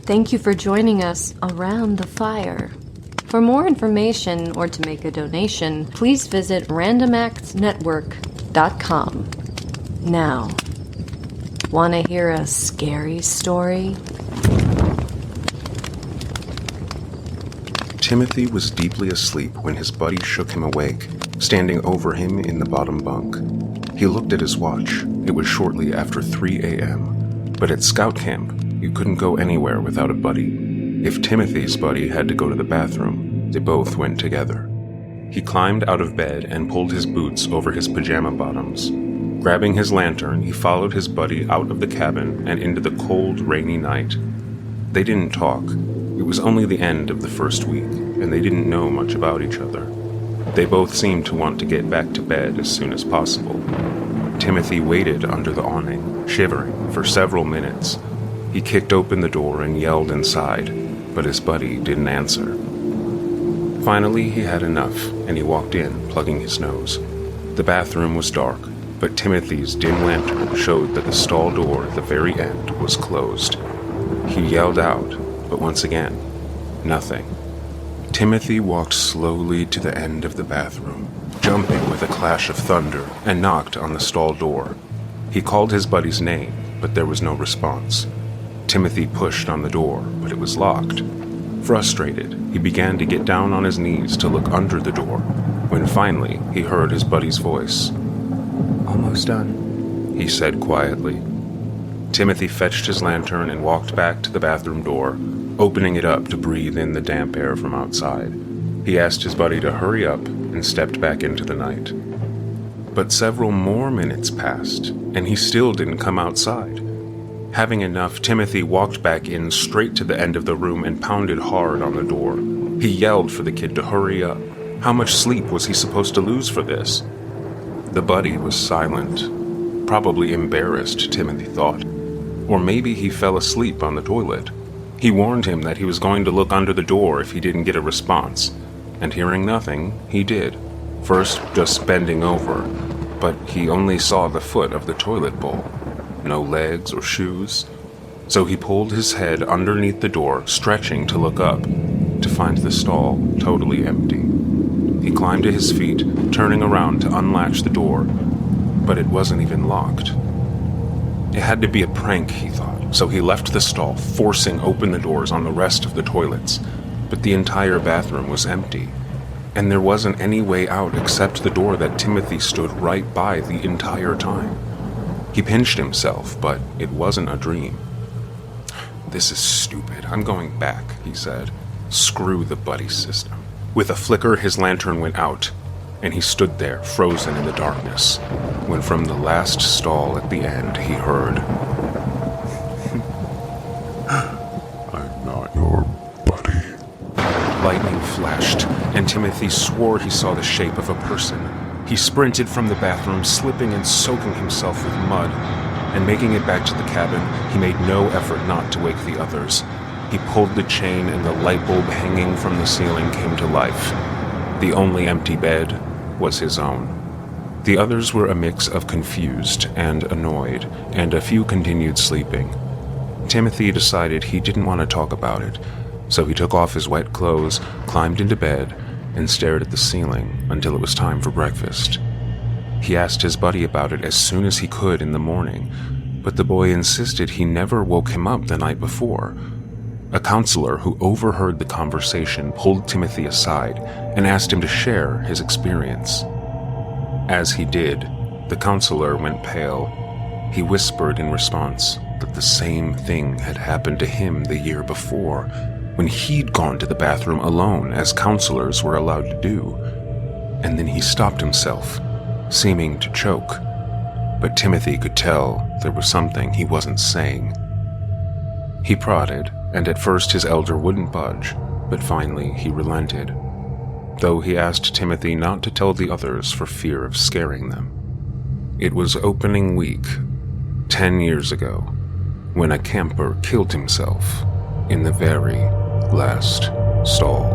Thank you for joining us around the fire. For more information or to make a donation, please visit randomactsnetwork.com. Now, want to hear a scary story? Timothy was deeply asleep when his buddy shook him awake, standing over him in the bottom bunk. He looked at his watch. It was shortly after 3 a.m. But at scout camp, you couldn't go anywhere without a buddy. If Timothy's buddy had to go to the bathroom, they both went together. He climbed out of bed and pulled his boots over his pajama bottoms. Grabbing his lantern, he followed his buddy out of the cabin and into the cold, rainy night. They didn't talk. It was only the end of the first week, and they didn't know much about each other. They both seemed to want to get back to bed as soon as possible. Timothy waited under the awning, shivering, for several minutes. He kicked open the door and yelled inside, but his buddy didn't answer. Finally, he had enough, and he walked in, plugging his nose. The bathroom was dark, but Timothy's dim lantern showed that the stall door at the very end was closed. He yelled out, but once again, nothing. Timothy walked slowly to the end of the bathroom, jumping with a clash of thunder, and knocked on the stall door. He called his buddy's name, but there was no response. Timothy pushed on the door, but it was locked. Frustrated, he began to get down on his knees to look under the door, when finally he heard his buddy's voice. "Almost done," he said quietly. Timothy fetched his lantern and walked back to the bathroom door, opening it up to breathe in the damp air from outside. He asked his buddy to hurry up and stepped back into the night. But several more minutes passed, and he still didn't come outside. Having enough, Timothy walked back in straight to the end of the room and pounded hard on the door. He yelled for the kid to hurry up. How much sleep was he supposed to lose for this? The buddy was silent. Probably embarrassed, Timothy thought. Or maybe he fell asleep on the toilet. He warned him that he was going to look under the door if he didn't get a response. And hearing nothing, he did. First, just bending over, but he only saw the foot of the toilet bowl. No legs or shoes. So he pulled his head underneath the door, stretching to look up, to find the stall totally empty. He climbed to his feet, turning around to unlatch the door, but it wasn't even locked. It had to be a prank, he thought, so he left the stall, forcing open the doors on the rest of the toilets. But the entire bathroom was empty, and there wasn't any way out except the door that Timothy stood right by the entire time. He pinched himself, but it wasn't a dream. "This is stupid. I'm going back," he said. "Screw the buddy system." With a flicker, his lantern went out, and he stood there, frozen in the darkness, when from the last stall at the end he heard, "I'm not your buddy." Lightning flashed, and Timothy swore he saw the shape of a person. He sprinted from the bathroom, slipping and soaking himself with mud, and making it back to the cabin, he made no effort not to wake the others. He pulled the chain, and the light bulb hanging from the ceiling came to life. The only empty bed was his own. The others were a mix of confused and annoyed, and a few continued sleeping. Timothy decided he didn't want to talk about it, so he took off his wet clothes, climbed into bed, and stared at the ceiling until it was time for breakfast. He asked his buddy about it as soon as he could in the morning, but the boy insisted he never woke him up the night before. A counselor who overheard the conversation pulled Timothy aside and asked him to share his experience. As he did, the counselor went pale. He whispered in response that the same thing had happened to him the year before, when he'd gone to the bathroom alone, as counselors were allowed to do. And then he stopped himself, seeming to choke. But Timothy could tell there was something he wasn't saying. He prodded, and at first his elder wouldn't budge, but finally he relented, though he asked Timothy not to tell the others for fear of scaring them. It was opening week, 10 years ago, when a camper killed himself in the very last stall.